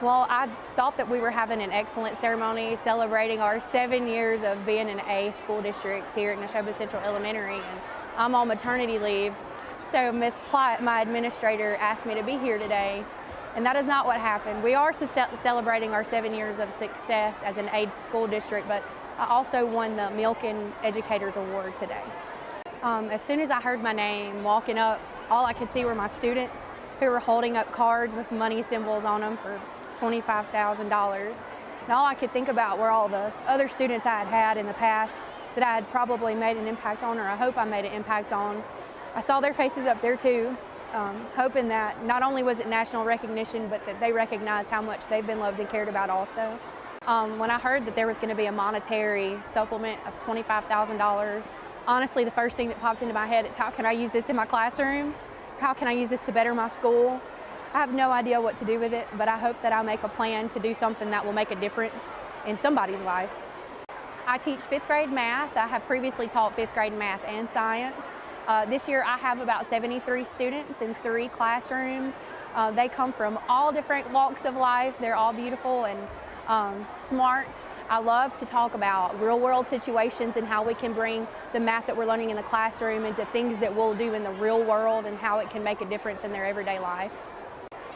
Well, I thought that we were having an excellent ceremony celebrating our 7 years of being an A school district here at Neshoba Central Elementary, and I'm on maternity leave. So Miss Plott, my administrator, asked me to be here today, and that is not what happened. We are celebrating our 7 years of success as an A school district, but I also won the Milken Educator Award today. As soon as I heard my name walking up, all I could see were my students who were holding up cards with money symbols on them for $25,000. And all I could think about were all the other students I had had in the past that I had probably made an impact on, or I hope I made an impact on. I saw their faces up there too, hoping that not only was it national recognition, but that they recognized how much they've been loved and cared about also. When I heard that there was going to be a monetary supplement of $25,000, honestly, the first thing that popped into my head is, how can I use this in my classroom? How can I use this to better my school? I have no idea what to do with it, but I hope that I make a plan to do something that will make a difference in somebody's life. I teach 5th grade math. I have previously taught 5th grade math and science. This year I have about 73 students in 3 classrooms. They come from all different walks of life. They're all beautiful and smart. I love to talk about real world situations and how we can bring the math that we're learning in the classroom into things that we'll do in the real world and how it can make a difference in their everyday life.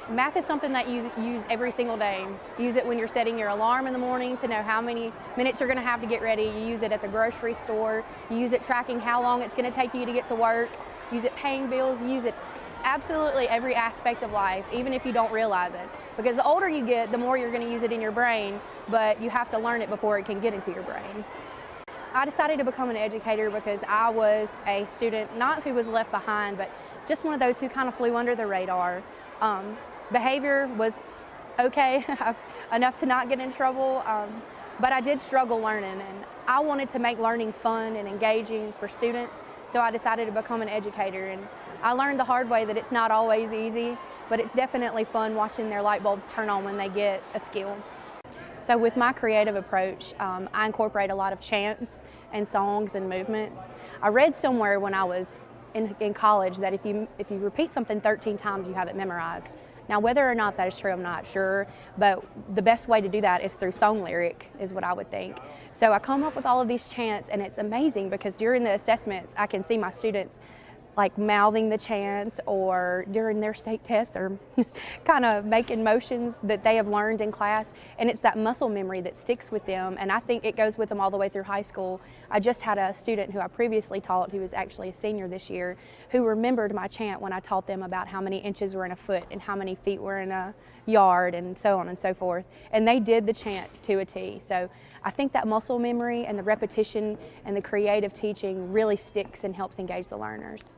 Math is something that you use every single day. Use it when you're setting your alarm in the morning to know how many minutes you're going to have to get ready. You use it at the grocery store. You use it tracking how long it's going to take you to get to work. Use it paying bills. Use it absolutely every aspect of life, even if you don't realize it. Because the older you get, the more you're going to use it in your brain, but you have to learn it before it can get into your brain. I decided to become an educator because I was a student, not who was left behind, but just one of those who kind of flew under the radar. Behavior was okay, enough to not get in trouble, but I did struggle learning, and I wanted to make learning fun and engaging for students, so I decided to become an educator. And I learned the hard way that it's not always easy, but it's definitely fun watching their light bulbs turn on when they get a skill. So with my creative approach, I incorporate a lot of chants and songs and movements. I read somewhere when I was in college that if you repeat something 13 times, you have it memorized. Now, whether or not that is true, I'm not sure, but the best way to do that is through song lyric, is what I would think. So I come up with all of these chants, and it's amazing because during the assessments, I can see my students like mouthing the chants, or during their state test, they're kind of making motions that they have learned in class, and it's that muscle memory that sticks with them, and I think it goes with them all the way through high school. I just had a student who I previously taught, who was actually a senior this year, who remembered my chant when I taught them about how many inches were in a foot and how many feet were in a yard and so on and so forth, and they did the chant to a T. So I think that muscle memory and the repetition and the creative teaching really sticks and helps engage the learners.